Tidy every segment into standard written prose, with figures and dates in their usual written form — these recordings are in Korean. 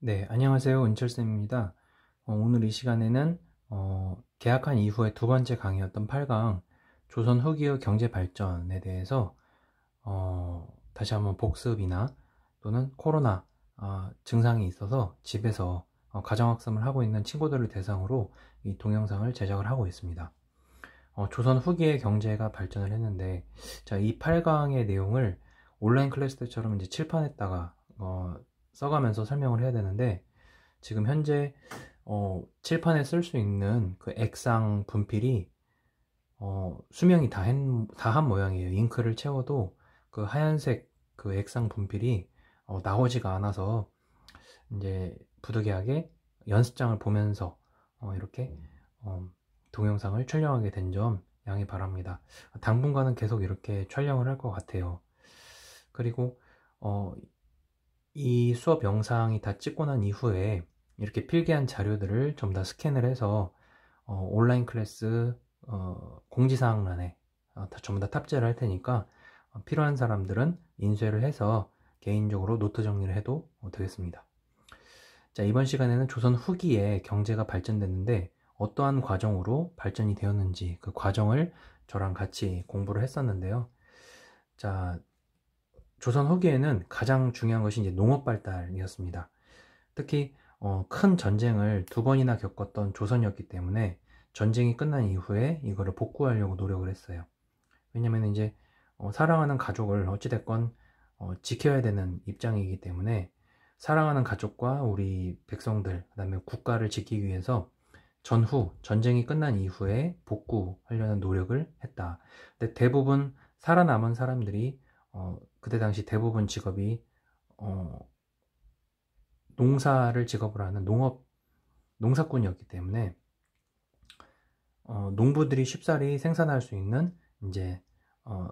네, 안녕하세요. 은철쌤입니다. 오늘 이 시간에는 개학한 이후에 두 번째 강의였던 8강 조선 후기의 경제 발전에 대해서 다시 한번 복습이나 또는 코로나 증상이 있어서 집에서 가정학습을 하고 있는 친구들을 대상으로 이 동영상을 제작을 하고 있습니다. 조선 후기의 경제가 발전을 했는데, 자, 이 8강의 내용을 온라인 클래스 때처럼 이제 칠판에다가 써가면서 설명을 해야 되는데, 지금 현재 칠판에 쓸 수 있는 그 액상 분필이 수명이 다한 모양이에요. 잉크를 채워도 그 하얀색 그 액상 분필이 나오지가 않아서 이제 부득이하게 연습장을 보면서 이렇게 동영상을 촬영하게 된 점 양해 바랍니다. 당분간은 계속 이렇게 촬영을 할 것 같아요. 그리고 이 수업 영상이 다 찍고 난 이후에 이렇게 필기한 자료들을 전부 다 스캔을 해서 온라인 클래스 공지사항란에 전부 다 탑재를 할 테니까 필요한 사람들은 인쇄를 해서 개인적으로 노트 정리를 해도 되겠습니다. 자, 이번 시간에는 조선 후기에 경제가 발전됐는데 어떠한 과정으로 발전이 되었는지 그 과정을 저랑 같이 공부를 했었는데요. 자, 조선 후기에는 가장 중요한 것이 이제 농업 발달이었습니다. 특히 큰 전쟁을 두 번이나 겪었던 조선이었기 때문에 전쟁이 끝난 이후에 이거를 복구하려고 노력을 했어요. 왜냐면 이제 사랑하는 가족을 어찌됐건 지켜야 되는 입장이기 때문에 사랑하는 가족과 우리 백성들, 그 다음에 국가를 지키기 위해서 전후 전쟁이 끝난 이후에 복구하려는 노력을 했다. 근데 대부분 살아남은 사람들이 그때 당시 대부분 직업이 농사를 직업으로 하는 농사꾼이었기 때문에 농부들이 쉽사리 생산할 수 있는 이제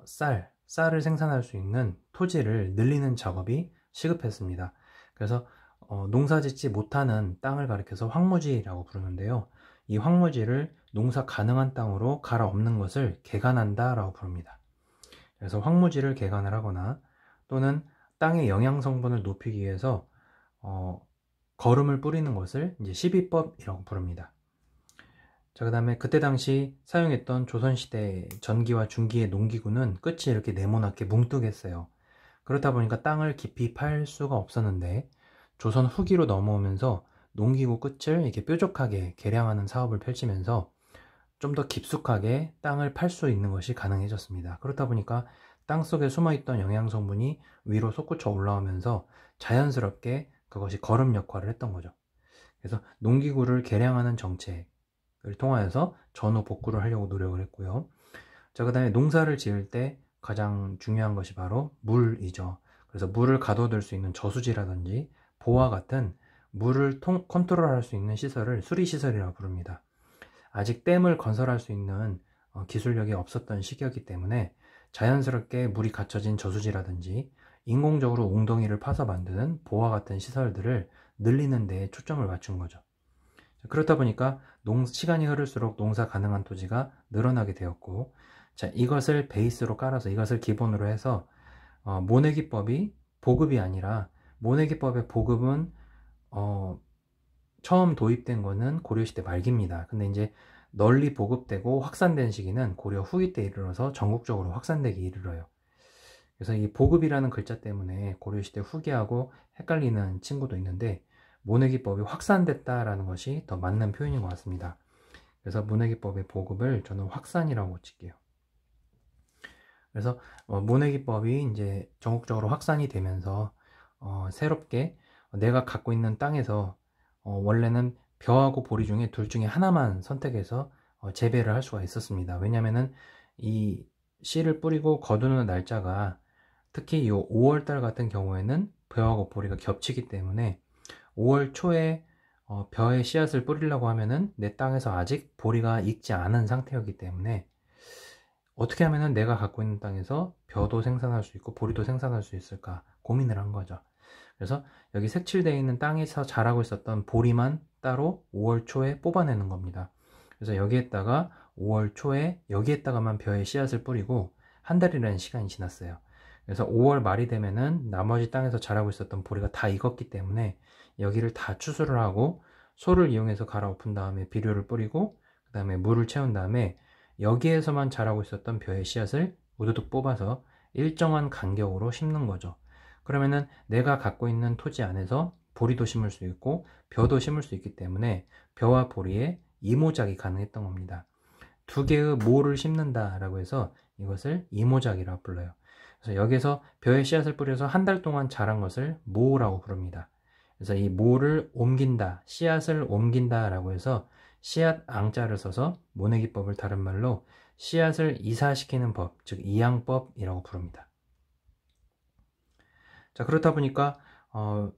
쌀을 생산할 수 있는 토지를 늘리는 작업이 시급했습니다. 그래서 농사 짓지 못하는 땅을 가리켜서 황무지라고 부르는데요. 이 황무지를 농사 가능한 땅으로 갈아엎는 것을 개간한다 라고 부릅니다. 그래서 황무지를 개간을 하거나 또는 땅의 영양 성분을 높이기 위해서 거름을 뿌리는 것을 이제 시비법이라고 부릅니다. 자, 그 다음에 그때 당시 사용했던 조선시대 전기와 중기의 농기구는 끝이 이렇게 네모나게 뭉뚝했어요. 그렇다 보니까 땅을 깊이 팔 수가 없었는데 조선 후기로 넘어오면서 농기구 끝을 이렇게 뾰족하게 개량하는 사업을 펼치면서 좀 더 깊숙하게 땅을 팔 수 있는 것이 가능해졌습니다. 그렇다 보니까 땅속에 숨어있던 영양성분이 위로 솟구쳐 올라오면서 자연스럽게 그것이 거름 역할을 했던 거죠. 그래서 농기구를 개량하는 정책을 통하여서 전후 복구를 하려고 노력을 했고요. 자, 그 다음에 농사를 지을 때 가장 중요한 것이 바로 물이죠. 그래서 물을 가둬둘 수 있는 저수지라든지 보와 같은 물을 컨트롤할 수 있는 시설을 수리시설이라고 부릅니다. 아직 댐을 건설할 수 있는 기술력이 없었던 시기였기 때문에 자연스럽게 물이 갖춰진 저수지라든지 인공적으로 웅덩이를 파서 만드는 보와 같은 시설들을 늘리는 데에 초점을 맞춘 거죠. 그렇다 보니까 시간이 흐를수록 농사 가능한 토지가 늘어나게 되었고, 자, 이것을 베이스로 깔아서 이것을 기본으로 해서 모내기법이 보급이 아니라, 모내기법의 보급은 처음 도입된 거는 고려시대 말기입니다. 근데 이제 널리 보급되고 확산된 시기는 고려 후기 때 이르러서 전국적으로 확산되기 이르러요. 그래서 이 보급이라는 글자 때문에 고려시대 후기하고 헷갈리는 친구도 있는데, 모내기법이 확산됐다라는 것이 더 맞는 표현인 것 같습니다. 그래서 모내기법의 보급을 저는 확산이라고 칠게요. 그래서 모내기법이 이제 전국적으로 확산이 되면서 새롭게 내가 갖고 있는 땅에서 원래는 벼하고 보리 중에 둘 중에 하나만 선택해서 재배를 할 수가 있었습니다. 왜냐면은 이 씨를 뿌리고 거두는 날짜가 특히 이 5월달 같은 경우에는 벼하고 보리가 겹치기 때문에 5월 초에 벼의 씨앗을 뿌리려고 하면은 내 땅에서 아직 보리가 익지 않은 상태였기 때문에 어떻게 하면은 내가 갖고 있는 땅에서 벼도 생산할 수 있고 보리도 생산할 수 있을까 고민을 한 거죠. 그래서 여기 색칠되어 있는 땅에서 자라고 있었던 보리만 따로 5월 초에 뽑아내는 겁니다. 그래서 여기에다가 5월 초에 여기에다가만 벼의 씨앗을 뿌리고 한 달이라는 시간이 지났어요. 그래서 5월 말이 되면은 나머지 땅에서 자라고 있었던 보리가 다 익었기 때문에 여기를 다 추수를 하고 소를 이용해서 갈아엎은 다음에 비료를 뿌리고 그 다음에 물을 채운 다음에 여기에서만 자라고 있었던 벼의 씨앗을 우두둑 뽑아서 일정한 간격으로 심는 거죠. 그러면은 내가 갖고 있는 토지 안에서 보리도 심을 수 있고 벼도 심을 수 있기 때문에 벼와 보리의 이모작이 가능했던 겁니다. 두 개의 모를 심는다라고 해서 이것을 이모작이라고 불러요. 그래서 여기서 벼의 씨앗을 뿌려서 한 달 동안 자란 것을 모라고 부릅니다. 그래서 이 모를 옮긴다, 씨앗을 옮긴다라고 해서 씨앗 앙자를 써서 모내기법을 다른 말로 씨앗을 이사시키는 법, 즉 이양법이라고 부릅니다. 자, 그렇다 보니까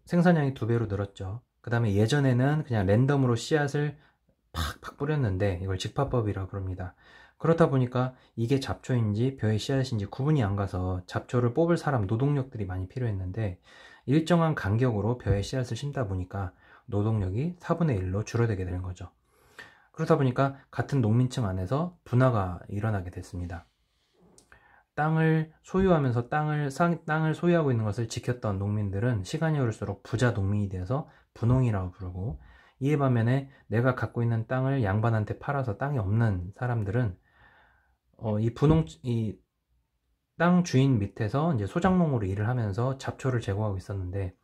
생산량이 2배로 늘었죠. 그 다음에 예전에는 그냥 랜덤으로 씨앗을 팍팍 뿌렸는데 이걸 직파법이라고 부릅니다. 그렇다 보니까 이게 잡초인지 벼의 씨앗인지 구분이 안 가서 잡초를 뽑을 사람 노동력들이 많이 필요했는데 일정한 간격으로 벼의 씨앗을 심다 보니까 노동력이 4분의 1로 줄어들게 되는 거죠. 그렇다 보니까 같은 농민층 안에서 분화가 일어나게 됐습니다. 땅을 소유하면서 땅을 소유하고 있는 것을 지켰던 농민들은 시간이 흐를수록 부자 농민이 되어서 분홍이라고 부르고, 이에 반면에 내가 갖고 있는 땅을 양반한테 팔아서 땅이 없는 사람들은 이 땅 주인 밑에서 이제 소작농으로 일을 하면서 잡초를 제거하고 있었는데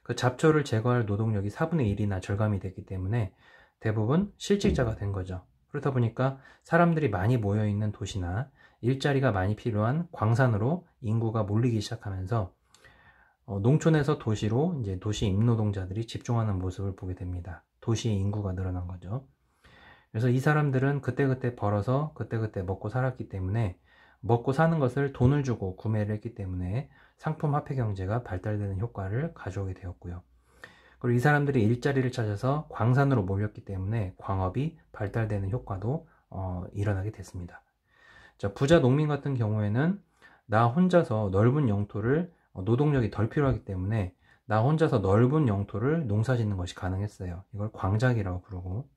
그 잡초를 제거할 노동력이 4분의 1이나 절감이 됐기 때문에 대부분 실직자가 된 거죠. 그렇다 보니까 사람들이 많이 모여있는 도시나 일자리가 많이 필요한 광산으로 인구가 몰리기 시작하면서 농촌에서 도시로 이제 도시 임노동자들이 집중하는 모습을 보게 됩니다. 도시의 인구가 늘어난 거죠. 그래서 이 사람들은 그때그때 벌어서 그때그때 먹고 살았기 때문에 먹고 사는 것을 돈을 주고 구매를 했기 때문에 상품 화폐 경제가 발달되는 효과를 가져오게 되었고요. 그리고 이 사람들이 일자리를 찾아서 광산으로 몰렸기 때문에 광업이 발달되는 효과도 일어나게 됐습니다. 자, 부자 농민 같은 경우에는 나 혼자서 넓은 영토를 노동력이 덜 필요하기 때문에 나 혼자서 넓은 영토를 농사 짓는 것이 가능했어요. 이걸 광작이라고 부르고,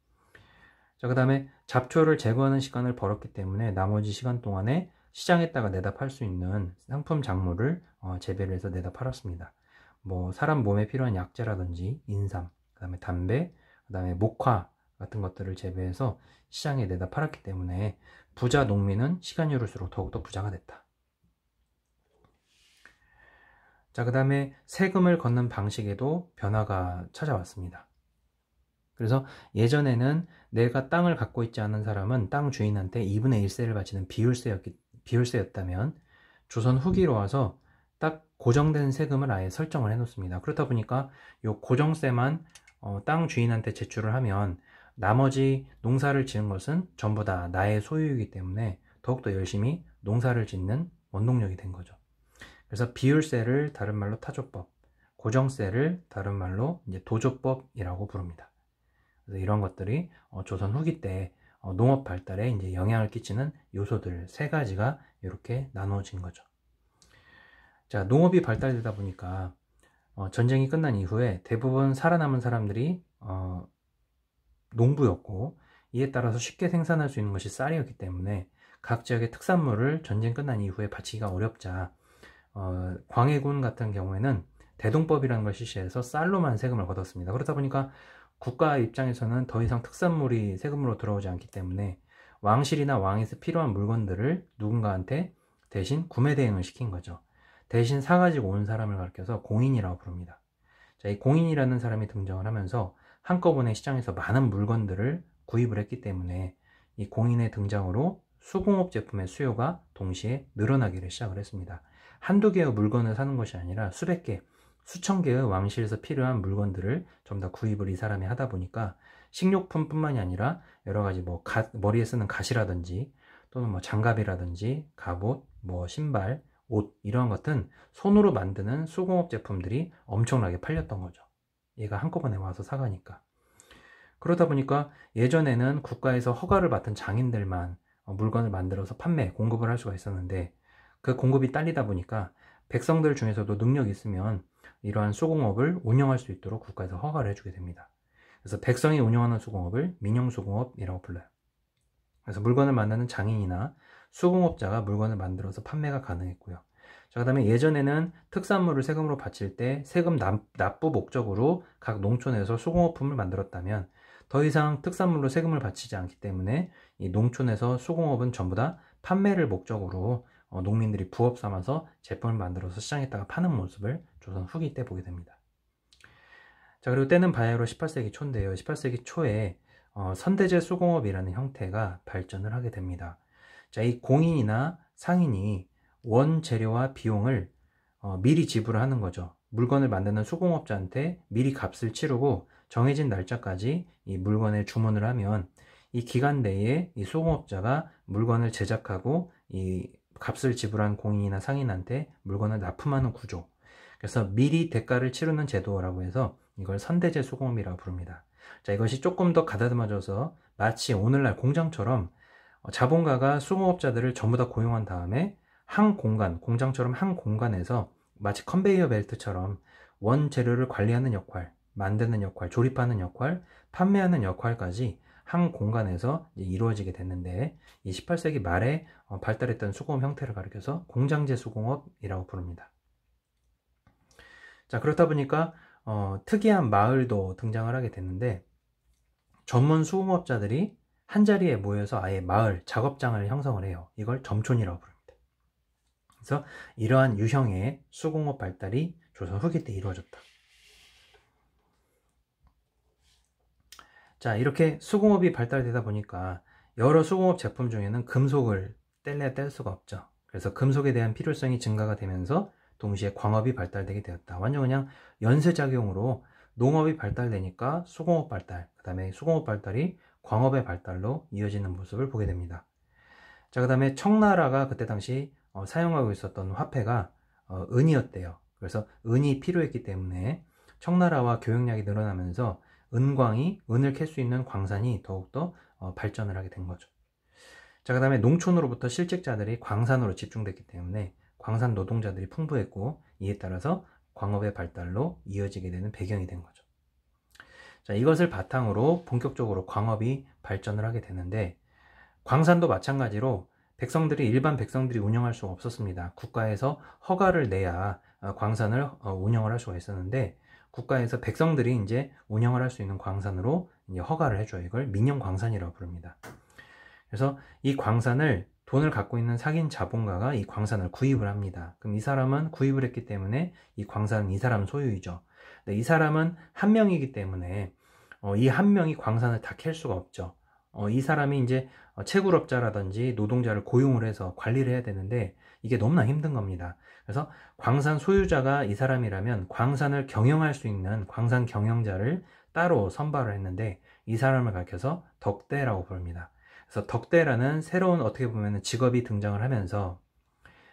자, 그 다음에 잡초를 제거하는 시간을 벌었기 때문에 나머지 시간 동안에 시장에다가 내다 팔 수 있는 상품 작물을 재배를 해서 내다 팔았습니다. 뭐 사람 몸에 필요한 약재라든지 인삼, 그 다음에 담배, 그 다음에 목화 같은 것들을 재배해서 시장에 내다 팔았기 때문에 부자 농민은 시간이 흐를수록 더욱더 부자가 됐다. 자, 그 다음에 세금을 걷는 방식에도 변화가 찾아왔습니다. 그래서 예전에는 내가 땅을 갖고 있지 않은 사람은 땅 주인한테 2분의 1세를 바치는 비율세였다면 조선 후기로 와서 딱 고정된 세금을 아예 설정을 해 놓습니다. 그렇다 보니까 이 고정세만 땅 주인한테 제출을 하면 나머지 농사를 지은 것은 전부 다 나의 소유이기 때문에 더욱더 열심히 농사를 짓는 원동력이 된 거죠. 그래서 비율세를 다른 말로 타조법, 고정세를 다른 말로 이제 도조법이라고 부릅니다. 그래서 이런 것들이 조선 후기 때 농업 발달에 이제 영향을 끼치는 요소들 3가지가 이렇게 나눠진 거죠. 자, 농업이 발달되다 보니까 전쟁이 끝난 이후에 대부분 살아남은 사람들이 농부였고, 이에 따라서 쉽게 생산할 수 있는 것이 쌀이었기 때문에 각 지역의 특산물을 전쟁 끝난 이후에 바치기가 어렵자 광해군 같은 경우에는 대동법이라는 걸 실시해서 쌀로만 세금을 걷었습니다. 그렇다 보니까 국가 입장에서는 더 이상 특산물이 세금으로 들어오지 않기 때문에 왕실이나 왕에서 필요한 물건들을 누군가한테 대신 구매 대행을 시킨 거죠. 대신 사가지고 온 사람을 가리켜서 공인이라고 부릅니다. 자, 이 공인이라는 사람이 등장을 하면서 한꺼번에 시장에서 많은 물건들을 구입을 했기 때문에 이 공인의 등장으로 수공업 제품의 수요가 동시에 늘어나기를 시작을 했습니다. 한두 개의 물건을 사는 것이 아니라 수백 개, 수천 개의 왕실에서 필요한 물건들을 전부 다 구입을 이 사람이 하다 보니까 식료품뿐만이 아니라 여러 가지 뭐 머리에 쓰는 갓이라든지 또는 뭐 장갑이라든지 갑옷, 뭐 신발, 옷 이런 것들은 손으로 만드는 수공업 제품들이 엄청나게 팔렸던 거죠. 얘가 한꺼번에 와서 사가니까. 그러다 보니까 예전에는 국가에서 허가를 받은 장인들만 물건을 만들어서 판매, 공급을 할 수가 있었는데 그 공급이 딸리다 보니까 백성들 중에서도 능력이 있으면 이러한 수공업을 운영할 수 있도록 국가에서 허가를 해주게 됩니다. 그래서 백성이 운영하는 수공업을 민영수공업이라고 불러요. 그래서 물건을 만드는 장인이나 수공업자가 물건을 만들어서 판매가 가능했고요. 자, 그 다음에 예전에는 특산물을 세금으로 바칠 때 세금 납부 목적으로 각 농촌에서 수공업품을 만들었다면 더 이상 특산물로 세금을 바치지 않기 때문에 이 농촌에서 수공업은 전부 다 판매를 목적으로 농민들이 부업 삼아서 제품을 만들어서 시장에다가 파는 모습을 조선 후기 때 보게 됩니다. 자, 그리고 때는 바야흐로 18세기 초인데요. 18세기 초에 선대제 수공업이라는 형태가 발전을 하게 됩니다. 자, 이 공인이나 상인이 원재료와 비용을 미리 지불하는 거죠. 물건을 만드는 수공업자한테 미리 값을 치르고 정해진 날짜까지 이 물건을 주문을 하면 이 기간 내에 이 수공업자가 물건을 제작하고 이 값을 지불한 공인이나 상인한테 물건을 납품하는 구조. 그래서 미리 대가를 치르는 제도라고 해서 이걸 선대제 수공업이라고 부릅니다. 자, 이것이 조금 더 가다듬어져서 마치 오늘날 공장처럼 자본가가 수공업자들을 전부 다 고용한 다음에 한 공간, 공장처럼 한 공간에서 마치 컨베이어 벨트처럼 원재료를 관리하는 역할, 만드는 역할, 조립하는 역할, 판매하는 역할까지 한 공간에서 이루어지게 됐는데 이 18세기 말에 발달했던 수공업 형태를 가리켜서 공장제 수공업이라고 부릅니다. 자, 그렇다 보니까 특이한 마을도 등장을 하게 됐는데 전문 수공업자들이 한자리에 모여서 아예 마을, 작업장을 형성을 해요. 이걸 점촌이라고 부릅니다. 그래서 이러한 유형의 수공업 발달이 조선 후기 때 이루어졌다. 자, 이렇게 수공업이 발달되다 보니까 여러 수공업 제품 중에는 금속을 뗄래야 뗄 수가 없죠. 그래서 금속에 대한 필요성이 증가가 되면서 동시에 광업이 발달되게 되었다. 완전 그냥 연쇄작용으로 농업이 발달되니까 수공업 발달, 그 다음에 수공업 발달이 광업의 발달로 이어지는 모습을 보게 됩니다. 자, 그 다음에 청나라가 그때 당시 사용하고 있었던 화폐가 은이었대요. 그래서 은이 필요했기 때문에 청나라와 교역량이 늘어나면서 은광이, 은을 캘 수 있는 광산이 더욱더 발전을 하게 된 거죠. 자, 그 다음에 농촌으로부터 실직자들이 광산으로 집중됐기 때문에 광산 노동자들이 풍부했고 이에 따라서 광업의 발달로 이어지게 되는 배경이 된 거죠. 자, 이것을 바탕으로 본격적으로 광업이 발전을 하게 되는데 광산도 마찬가지로 일반 백성들이 운영할 수가 없었습니다. 국가에서 허가를 내야 광산을 운영을 할 수가 있었는데 국가에서 백성들이 이제 운영을 할 수 있는 광산으로 이제 허가를 해줘요. 이걸 민영광산이라고 부릅니다. 그래서 이 광산을 돈을 갖고 있는 상인 자본가가 이 광산을 구입을 합니다. 그럼 이 사람은 구입을 했기 때문에 이 광산은 이 사람 소유이죠. 근데 이 사람은 한 명이기 때문에 이 한 명이 광산을 다 캘 수가 없죠. 이 사람이 이제 채굴업자라든지 노동자를 고용을 해서 관리를 해야 되는데 이게 너무나 힘든 겁니다. 그래서 광산 소유자가 이 사람이라면 광산을 경영할 수 있는 광산 경영자를 따로 선발을 했는데 이 사람을 가리켜서 덕대라고 부릅니다. 그래서 덕대라는 새로운 어떻게 보면 직업이 등장을 하면서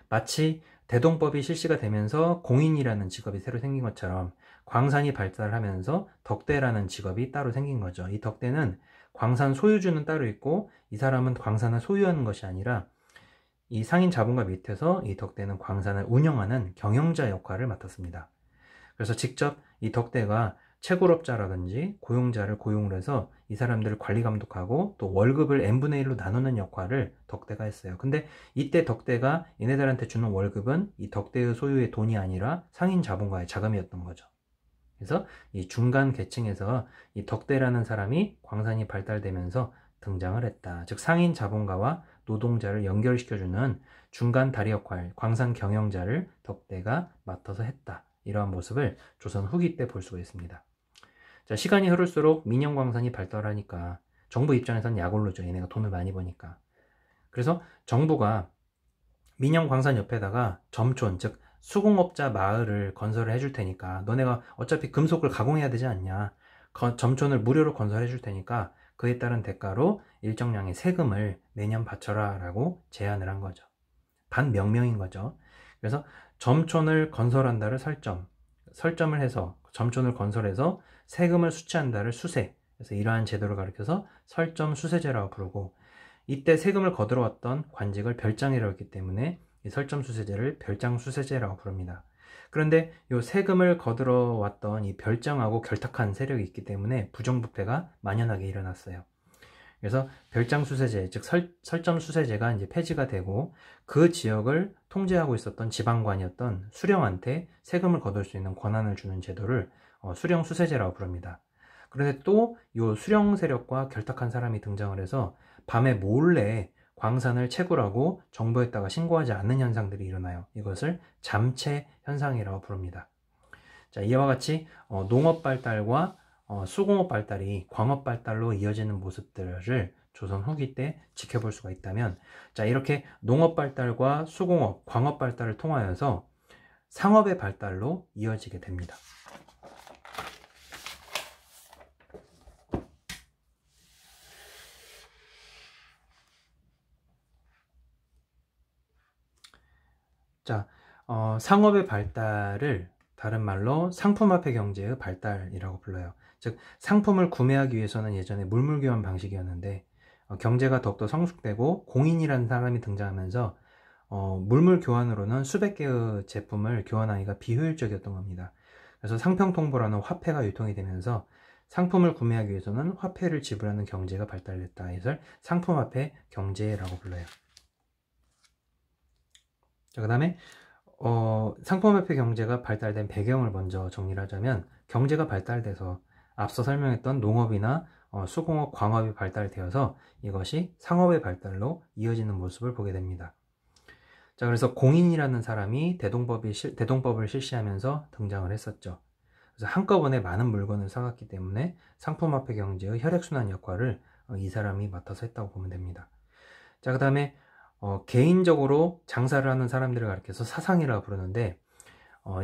마치 대동법이 실시가 되면서 공인이라는 직업이 새로 생긴 것처럼 광산이 발달하면서 덕대라는 직업이 따로 생긴 거죠. 이 덕대는 광산 소유주는 따로 있고 이 사람은 광산을 소유하는 것이 아니라 이 상인 자본가 밑에서 이 덕대는 광산을 운영하는 경영자 역할을 맡았습니다. 그래서 직접 이 덕대가 채굴업자라든지 고용자를 고용을 해서 이 사람들을 관리 감독하고 또 월급을 n분의 1로 나누는 역할을 덕대가 했어요. 근데 이때 덕대가 얘네들한테 주는 월급은 이 덕대의 소유의 돈이 아니라 상인 자본가의 자금이었던 거죠. 그래서 이 중간 계층에서 이 덕대라는 사람이 광산이 발달되면서 등장을 했다. 즉 상인 자본가와 노동자를 연결시켜주는 중간 다리 역할, 광산 경영자를 덕대가 맡아서 했다. 이러한 모습을 조선 후기 때 볼 수가 있습니다. 자, 시간이 흐를수록 민영광산이 발달하니까 정부 입장에서는 약올르죠. 얘네가 돈을 많이 버니까. 그래서 정부가 민영광산 옆에다가 점촌, 즉 수공업자 마을을 건설을 해줄 테니까 너네가 어차피 금속을 가공해야 되지 않냐. 점촌을 무료로 건설해 줄 테니까 그에 따른 대가로 일정량의 세금을 매년 바쳐라 라고 제안을 한 거죠. 반명명인 거죠. 그래서 점촌을 건설한다를 설점을 해서 점촌을 건설해서 세금을 수취한다를 수세, 그래서 이러한 제도를 가리켜서 설점 수세제라고 부르고 이때 세금을 거들어 왔던 관직을 별장이라고 했기 때문에 이 설점 수세제를 별장 수세제라고 부릅니다. 그런데 이 세금을 거들어 왔던 이 별장하고 결탁한 세력이 있기 때문에 부정부패가 만연하게 일어났어요. 그래서 별장 수세제, 즉 설점 수세제가 이제 폐지가 되고 그 지역을 통제하고 있었던 지방관이었던 수령한테 세금을 거둘 수 있는 권한을 주는 제도를 수령 수세제라고 부릅니다. 그런데 또 이 수령 세력과 결탁한 사람이 등장을 해서 밤에 몰래 광산을 채굴하고 정부에다가 신고하지 않는 현상들이 일어나요. 이것을 잠체 현상이라고 부릅니다. 자, 이와 같이 농업 발달과 수공업 발달이 광업 발달로 이어지는 모습들을 조선 후기 때 지켜볼 수가 있다면, 자, 이렇게 농업 발달과 수공업, 광업 발달을 통하여서 상업의 발달로 이어지게 됩니다. 자, 상업의 발달을 다른 말로 상품화폐 경제의 발달이라고 불러요. 즉, 상품을 구매하기 위해서는 예전에 물물교환 방식이었는데 경제가 더욱더 성숙되고 공인이라는 사람이 등장하면서 물물교환으로는 수백 개의 제품을 교환하기가 비효율적이었던 겁니다. 그래서 상평통보라는 화폐가 유통이 되면서 상품을 구매하기 위해서는 화폐를 지불하는 경제가 발달됐다 해서 상품화폐 경제라고 불러요. 자, 그 다음에 상품화폐 경제가 발달된 배경을 먼저 정리를 하자면, 경제가 발달돼서 앞서 설명했던 농업이나 수공업, 광업이 발달되어서 이것이 상업의 발달로 이어지는 모습을 보게 됩니다. 자, 그래서 공인이라는 사람이 대동법을 실시하면서 등장을 했었죠. 그래서 한꺼번에 많은 물건을 사갔기 때문에 상품화폐 경제의 혈액순환 역할을 이 사람이 맡아서 했다고 보면 됩니다. 자, 그 다음에 개인적으로 장사를 하는 사람들을 가리켜서 사상이라고 부르는데,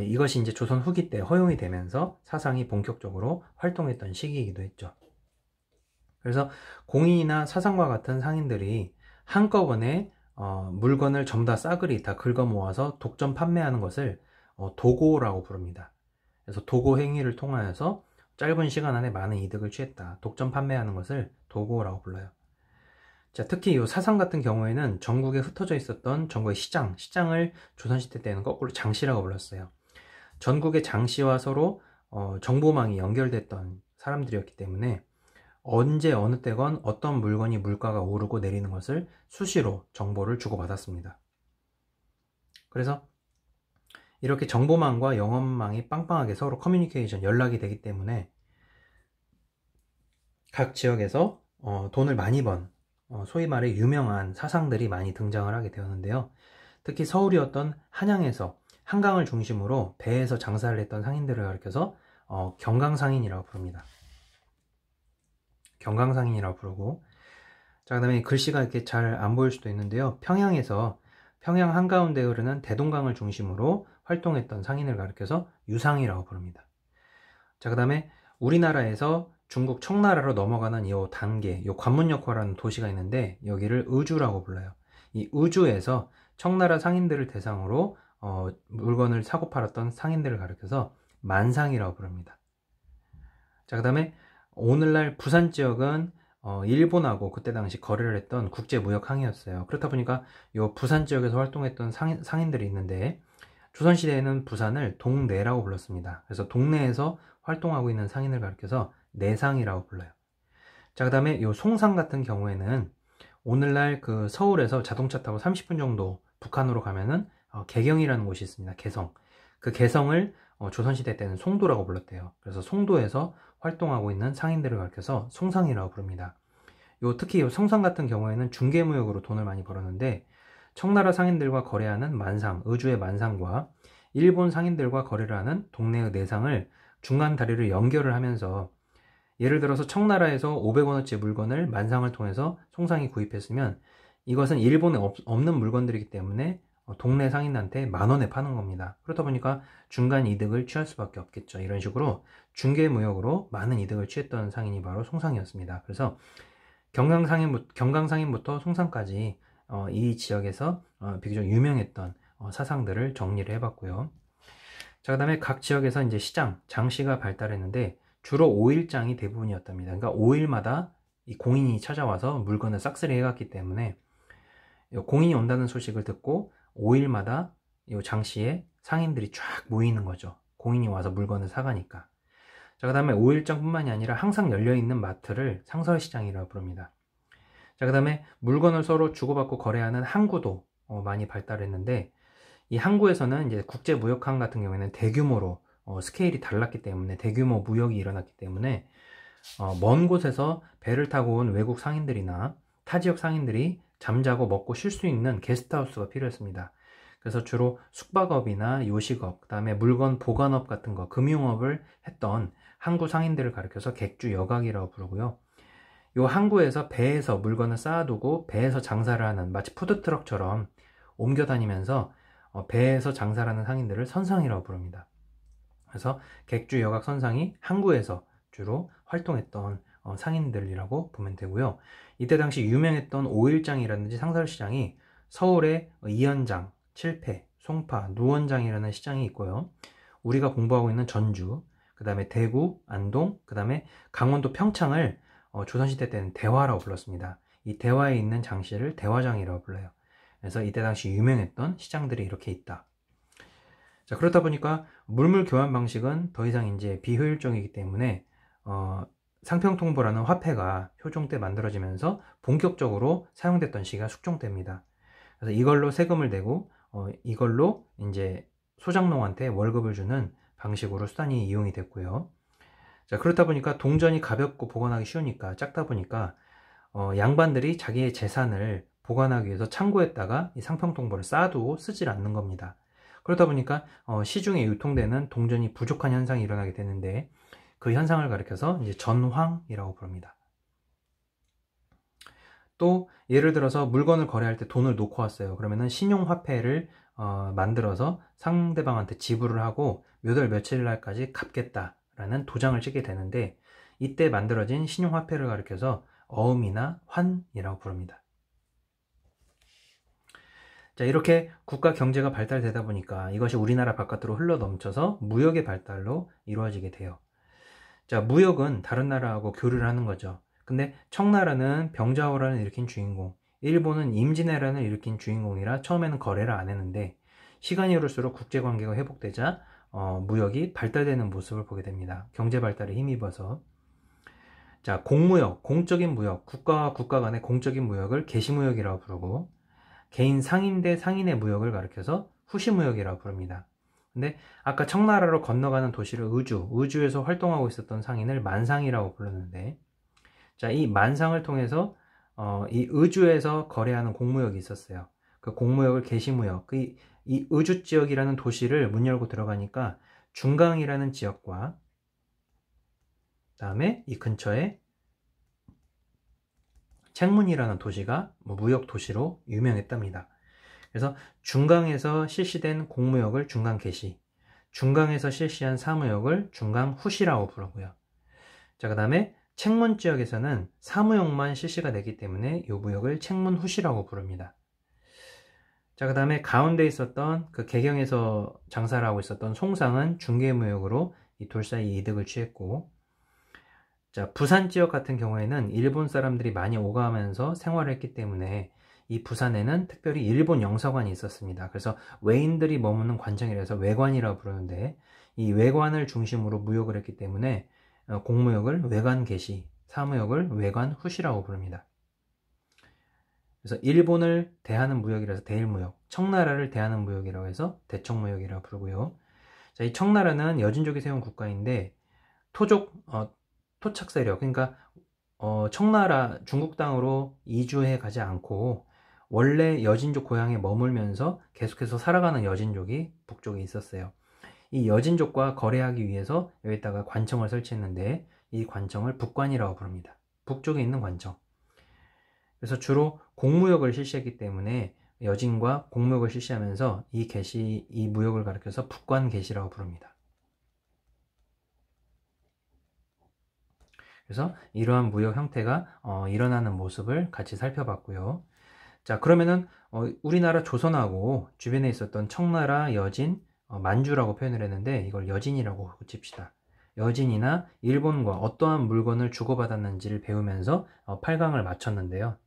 이것이 이제 조선 후기 때 허용이 되면서 사상이 본격적으로 활동했던 시기이기도 했죠. 그래서 공인이나 사상과 같은 상인들이 한꺼번에 물건을 전부 다 싸그리 다 긁어 모아서 독점 판매하는 것을 도고라고 부릅니다. 그래서 도고 행위를 통하여서 짧은 시간 안에 많은 이득을 취했다, 독점 판매하는 것을 도고라고 불러요. 자, 특히 이 사상 같은 경우에는 전국에 흩어져 있었던 전국의 시장을 조선시대 때는 거꾸로 장시라고 불렀어요. 전국의 장시와 서로 정보망이 연결됐던 사람들이었기 때문에 언제 어느 때건 어떤 물건이 물가가 오르고 내리는 것을 수시로 정보를 주고받았습니다. 그래서 이렇게 정보망과 영업망이 빵빵하게 서로 커뮤니케이션, 연락이 되기 때문에 각 지역에서 돈을 많이 번 소위 말해 유명한 사상들이 많이 등장을 하게 되었는데요. 특히 서울이었던 한양에서 한강을 중심으로 배에서 장사를 했던 상인들을 가리켜서 경강상인이라고 부릅니다. 경강상인이라고 부르고, 자, 그 다음에 글씨가 이렇게 잘 안 보일 수도 있는데요. 평양에서 평양 한가운데 흐르는 대동강을 중심으로 활동했던 상인을 가리켜서 유상이라고 부릅니다. 자, 그 다음에 우리나라에서 중국 청나라로 넘어가는 이 단계, 이 관문역화라는 도시가 있는데 여기를 의주라고 불러요. 이 의주에서 청나라 상인들을 대상으로 물건을 사고 팔았던 상인들을 가리켜서 만상이라고 부릅니다. 자, 그 다음에 오늘날 부산 지역은 일본하고 그때 당시 거래를 했던 국제무역항이었어요. 그렇다 보니까 이 부산 지역에서 활동했던 상인들이 있는데, 조선시대에는 부산을 동내라고 불렀습니다. 그래서 동네에서 활동하고 있는 상인을 가리켜서 내상이라고 불러요. 자, 그 다음에 이 송상 같은 경우에는 오늘날 그 서울에서 자동차 타고 30분 정도 북한으로 가면은 개경이라는 곳이 있습니다. 개성. 그 개성을 조선시대 때는 송도라고 불렀대요. 그래서 송도에서 활동하고 있는 상인들을 가리켜서 송상이라고 부릅니다. 특히 요 송상 같은 경우에는 중개무역으로 돈을 많이 벌었는데, 청나라 상인들과 거래하는 만상, 의주의 만상과 일본 상인들과 거래를 하는 동네의 내상을 중간 다리를 연결을 하면서, 예를 들어서 청나라에서 500원어치 물건을 만상을 통해서 송상이 구입했으면 이것은 일본에 없는 물건들이기 때문에 동네 상인한테 만원에 파는 겁니다. 그렇다 보니까 중간 이득을 취할 수밖에 없겠죠. 이런 식으로 중개무역으로 많은 이득을 취했던 상인이 바로 송상이었습니다. 그래서 경강상인부터 송상까지 이 지역에서 비교적 유명했던 사상들을 정리를 해봤고요. 자, 그 다음에 각 지역에서 이제 시장, 장시가 발달했는데 주로 5일장이 대부분이었답니다. 그러니까 5일마다 이 공인이 찾아와서 물건을 싹쓸이 해갔기 때문에 공인이 온다는 소식을 듣고 5일마다 이 장시에 상인들이 쫙 모이는 거죠. 공인이 와서 물건을 사가니까. 자, 그 다음에 5일장 뿐만이 아니라 항상 열려있는 마트를 상설시장이라고 부릅니다. 자, 그 다음에 물건을 서로 주고받고 거래하는 항구도 많이 발달했는데, 이 항구에서는 이제 국제무역항 같은 경우에는 대규모로 스케일이 달랐기 때문에, 대규모 무역이 일어났기 때문에 먼 곳에서 배를 타고 온 외국 상인들이나 타 지역 상인들이 잠자고 먹고 쉴 수 있는 게스트하우스가 필요했습니다. 그래서 주로 숙박업이나 요식업, 그 다음에 물건 보관업 같은 거, 금융업을 했던 항구 상인들을 가리켜서 객주 여각이라고 부르고요. 요 항구에서 배에서 물건을 쌓아두고 배에서 장사를 하는, 마치 푸드트럭처럼 옮겨 다니면서 배에서 장사를 하는 상인들을 선상이라고 부릅니다. 그래서 객주 여각 선상이 항구에서 주로 활동했던 상인들이라고 보면 되고요. 이때 당시 유명했던 오일장이라든지 상설시장이 서울의 이현장, 칠패, 송파, 누원장이라는 시장이 있고요. 우리가 공부하고 있는 전주, 그 다음에 대구, 안동, 그 다음에 강원도 평창을 조선시대 때는 대화라고 불렀습니다. 이 대화에 있는 장씨를 대화장이라고 불러요. 그래서 이때 당시 유명했던 시장들이 이렇게 있다. 자, 그렇다 보니까 물물 교환 방식은 더 이상 이제 비효율적이기 때문에 상평통보라는 화폐가 효종 때 만들어지면서 본격적으로 사용됐던 시기가 숙종 때입니다. 그래서 이걸로 세금을 내고 이걸로 이제 소장농한테 월급을 주는 방식으로 수단이 이용이 됐고요. 자, 그렇다 보니까 동전이 가볍고 보관하기 쉬우니까, 작다 보니까 양반들이 자기의 재산을 보관하기 위해서 창고에다가 이 상평통보를 쌓아두고 쓰질 않는 겁니다. 그러다 보니까 시중에 유통되는 동전이 부족한 현상이 일어나게 되는데, 그 현상을 가리켜서 이제 전황이라고 부릅니다. 또 예를 들어서 물건을 거래할 때 돈을 놓고 왔어요. 그러면은 신용화폐를 만들어서 상대방한테 지불을 하고 몇 월 며칠 날까지 갚겠다라는 도장을 찍게 되는데, 이때 만들어진 신용화폐를 가리켜서 어음이나 환이라고 부릅니다. 자, 이렇게 국가 경제가 발달되다 보니까 이것이 우리나라 바깥으로 흘러 넘쳐서 무역의 발달로 이루어지게 돼요. 자, 무역은 다른 나라하고 교류를 하는 거죠. 근데 청나라는 병자호란을 일으킨 주인공, 일본은 임진왜란을 일으킨 주인공이라 처음에는 거래를 안 했는데, 시간이 흐를수록 국제관계가 회복되자 무역이 발달되는 모습을 보게 됩니다. 경제 발달에 힘입어서. 자, 공무역, 공적인 무역, 국가와 국가 간의 공적인 무역을 계시무역이라고 부르고, 개인 상인 대 상인의 무역을 가리켜서 후시무역이라고 부릅니다. 근데 아까 청나라로 건너가는 도시를 의주에서 활동하고 있었던 상인을 만상이라고 부르는데, 자, 이 만상을 통해서 이 의주에서 거래하는 공무역이 있었어요. 그 공무역을 계시무역, 이 의주 지역이라는 도시를 문 열고 들어가니까 중강이라는 지역과 다음에 이 근처에 책문이라는 도시가 무역 도시로 유명했답니다. 그래서 중강에서 실시된 공무역을 중강계시, 중강에서 실시한 사무역을 중강후시라고 부르고요. 자, 그 다음에 책문 지역에서는 사무역만 실시가 되기 때문에 이 무역을 책문후시라고 부릅니다. 자, 그 다음에 가운데 있었던 그 개경에서 장사를 하고 있었던 송상은 중개무역으로 이 돌사의 이득을 취했고, 자, 부산 지역 같은 경우에는 일본 사람들이 많이 오가면서 생활을 했기 때문에 이 부산에는 특별히 일본 영사관이 있었습니다. 그래서 외인들이 머무는 관청이라서 외관이라고 부르는데, 이 외관을 중심으로 무역을 했기 때문에 공무역을 외관계시, 사무역을 외관후시라고 부릅니다. 그래서 일본을 대하는 무역이라서 대일무역, 청나라를 대하는 무역이라고 해서 대청무역이라고 부르고요. 자, 이 청나라는 여진족이 세운 국가인데 토착 세력, 그러니까 청나라 중국 땅으로 이주해 가지 않고 원래 여진족 고향에 머물면서 계속해서 살아가는 여진족이 북쪽에 있었어요. 이 여진족과 거래하기 위해서 여기다가 관청을 설치했는데, 이 관청을 북관이라고 부릅니다. 북쪽에 있는 관청. 그래서 주로 공무역을 실시했기 때문에 여진과 공무역을 실시하면서 이 무역을 가리켜서 북관계시라고 부릅니다. 그래서 이러한 무역 형태가 일어나는 모습을 같이 살펴봤고요. 자, 그러면은 우리나라 조선하고 주변에 있었던 청나라, 여진, 만주라고 표현을 했는데, 이걸 여진이라고 칩시다. 여진이나 일본과 어떠한 물건을 주고받았는지를 배우면서 8강을 마쳤는데요.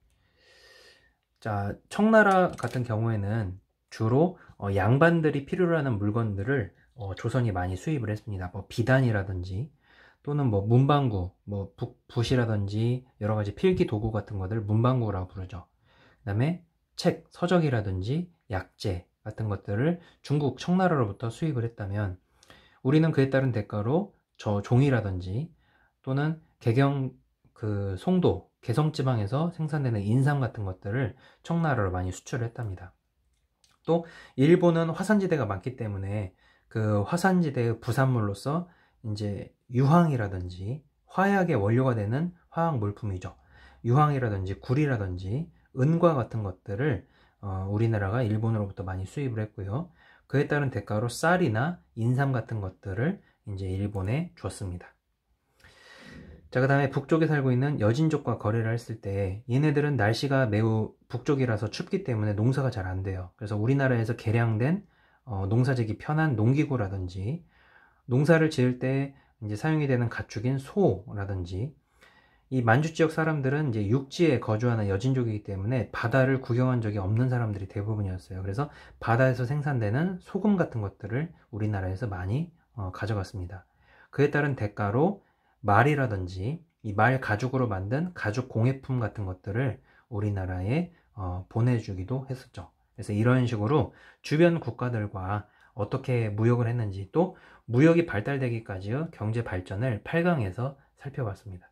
자, 청나라 같은 경우에는 주로 양반들이 필요로 하는 물건들을 조선이 많이 수입을 했습니다. 뭐 비단이라든지, 또는 뭐 문방구, 뭐 붓이라든지 여러 가지 필기 도구 같은 것들 문방구라고 부르죠. 그 다음에 책, 서적이라든지 약재 같은 것들을 중국 청나라로부터 수입을 했다면 우리는 그에 따른 대가로 저 종이라든지 또는 개경 송도, 개성지방에서 생산되는 인삼 같은 것들을 청나라로 많이 수출을 했답니다. 또 일본은 화산지대가 많기 때문에 그 화산지대의 부산물로서 이제 유황이라든지 화약의 원료가 되는 화학 물품이죠. 유황이라든지 구리라든지 은과 같은 것들을 우리나라가 일본으로부터 많이 수입을 했고요. 그에 따른 대가로 쌀이나 인삼 같은 것들을 이제 일본에 줬습니다. 자, 그 다음에 북쪽에 살고 있는 여진족과 거래를 했을 때 얘네들은 날씨가 매우 북쪽이라서 춥기 때문에 농사가 잘 안 돼요. 그래서 우리나라에서 개량된 농사짓기 편한 농기구라든지 농사를 지을 때 이제 사용이 되는 가축인 소라든지 이 만주 지역 사람들은 이제 육지에 거주하는 여진족이기 때문에 바다를 구경한 적이 없는 사람들이 대부분이었어요. 그래서 바다에서 생산되는 소금 같은 것들을 우리나라에서 많이 가져갔습니다. 그에 따른 대가로 말이라든지 이 말 가죽으로 만든 가죽 공예품 같은 것들을 우리나라에 보내주기도 했었죠. 그래서 이런 식으로 주변 국가들과 어떻게 무역을 했는지 또 무역이 발달되기까지의 경제 발전을 8강에서 살펴봤습니다.